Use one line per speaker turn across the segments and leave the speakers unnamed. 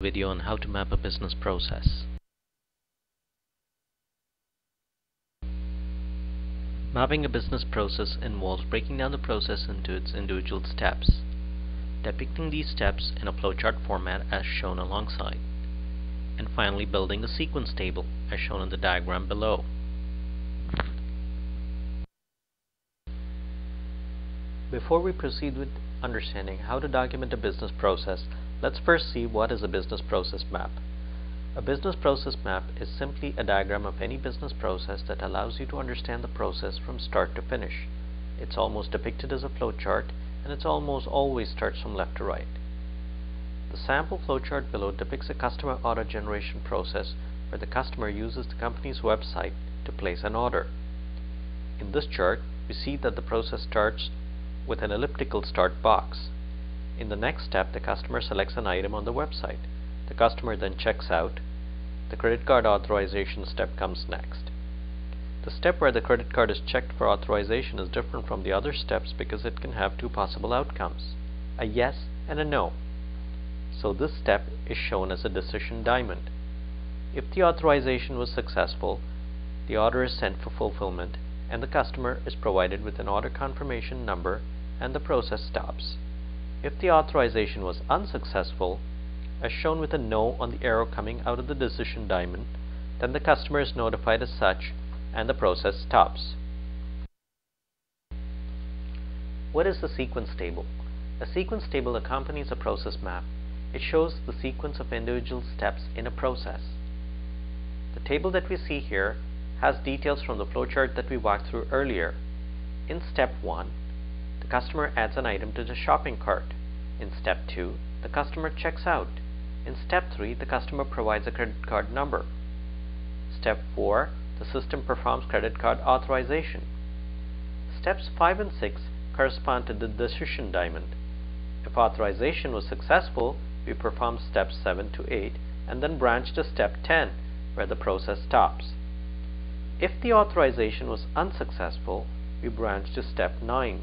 Video on how to map a business process. Mapping a business process involves breaking down the process into its individual steps, depicting these steps in a flowchart format as shown alongside, and finally building a sequence table as shown in the diagram below. Before we proceed with understanding how to document a business process, let's first see what is a business process map. A business process map is simply a diagram of any business process that allows you to understand the process from start to finish. It's almost depicted as a flowchart, and it almost always starts from left to right. The sample flowchart below depicts a customer order generation process where the customer uses the company's website to place an order. In this chart, we see that the process starts with an elliptical start box. In the next step, the customer selects an item on the website. The customer then checks out. The credit card authorization step comes next. The step where the credit card is checked for authorization is different from the other steps because it can have two possible outcomes, a yes and a no. So this step is shown as a decision diamond. If the authorization was successful, the order is sent for fulfillment and the customer is provided with an order confirmation number and the process stops. If the authorization was unsuccessful, as shown with a no on the arrow coming out of the decision diamond, then the customer is notified as such and the process stops. What is the sequence table? A sequence table accompanies a process map. It shows the sequence of individual steps in a process. The table that we see here has details from the flowchart that we walked through earlier. In step 1, the customer adds an item to the shopping cart. In step 2, the customer checks out. In step 3, the customer provides a credit card number. Step 4, the system performs credit card authorization. Steps 5 and 6 correspond to the decision diamond. If authorization was successful, we perform steps 7 to 8 and then branch to step 10, where the process stops. If the authorization was unsuccessful, we branch to step 9,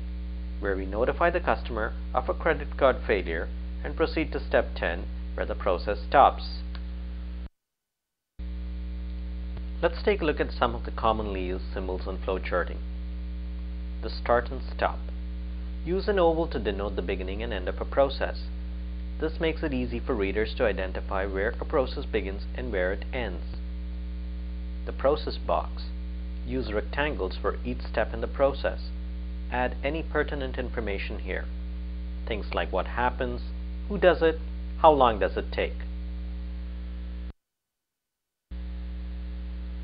where we notify the customer of a credit card failure and proceed to step 10, where the process stops. Let's take a look at some of the commonly used symbols in flowcharting. The start and stop. Use an oval to denote the beginning and end of a process. This makes it easy for readers to identify where a process begins and where it ends. The process box. Use rectangles for each step in the process. Add any pertinent information here. Things like what happens, who does it, how long does it take.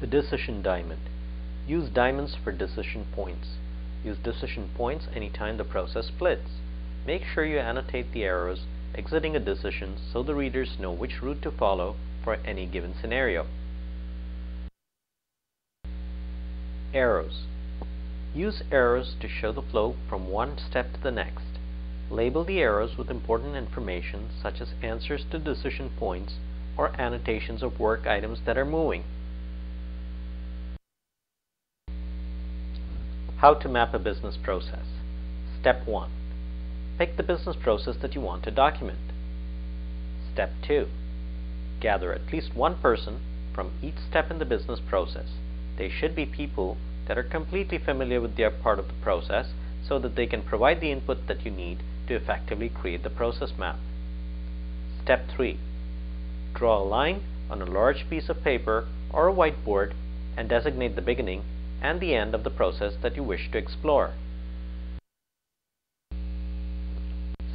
The decision diamond. Use diamonds for decision points. Use decision points anytime the process splits. Make sure you annotate the arrows exiting a decision so the readers know which route to follow for any given scenario. Arrows. Use arrows to show the flow from one step to the next. Label the arrows with important information such as answers to decision points or annotations of work items that are moving. How to map a business process. Step 1. Pick the business process that you want to document. Step 2. Gather at least one person from each step in the business process. They should be people that are completely familiar with their part of the process so that they can provide the input that you need to effectively create the process map. Step 3. Draw a line on a large piece of paper or a whiteboard and designate the beginning and the end of the process that you wish to explore.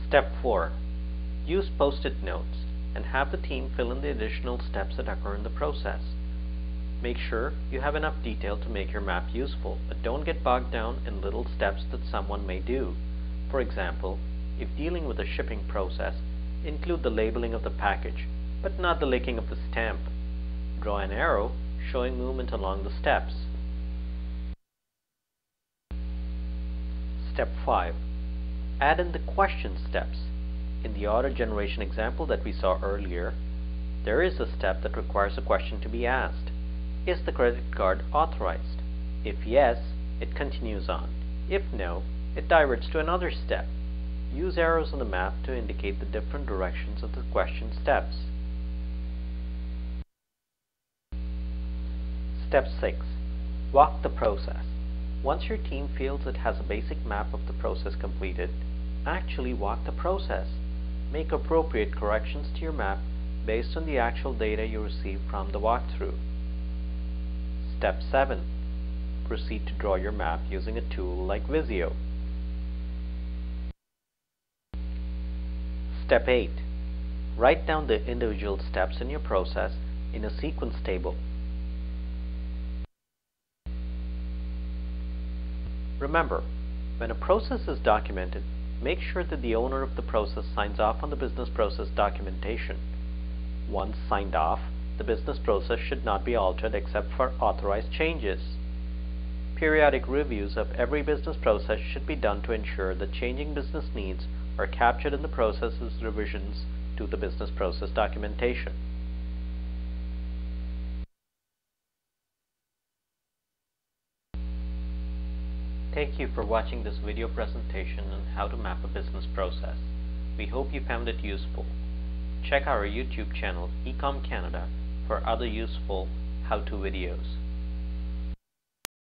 Step 4. Use post-it notes and have the team fill in the additional steps that occur in the process. Make sure you have enough detail to make your map useful, but don't get bogged down in little steps that someone may do. For example, if dealing with a shipping process, include the labeling of the package, but not the licking of the stamp. Draw an arrow showing movement along the steps. Step 5. Add in the question steps. In the order generation example that we saw earlier, there is a step that requires a question to be asked. Is the credit card authorized? If yes, it continues on. If no, it diverts to another step. Use arrows on the map to indicate the different directions of the question steps. Step 6. Walk the process. Once your team feels it has a basic map of the process completed, actually walk the process. Make appropriate corrections to your map based on the actual data you receive from the walkthrough. Step 7. Proceed to draw your map using a tool like Visio. Step 8. Write down the individual steps in your process in a sequence table. Remember, when a process is documented, make sure that the owner of the process signs off on the business process documentation. Once signed off, the business process should not be altered except for authorized changes. Periodic reviews of every business process should be done to ensure that changing business needs are captured in the process's revisions to the business process documentation. Thank you for watching this video presentation on how to map a business process. We hope you found it useful. Check our YouTube channel, Ecom Canada, for other useful how-to videos.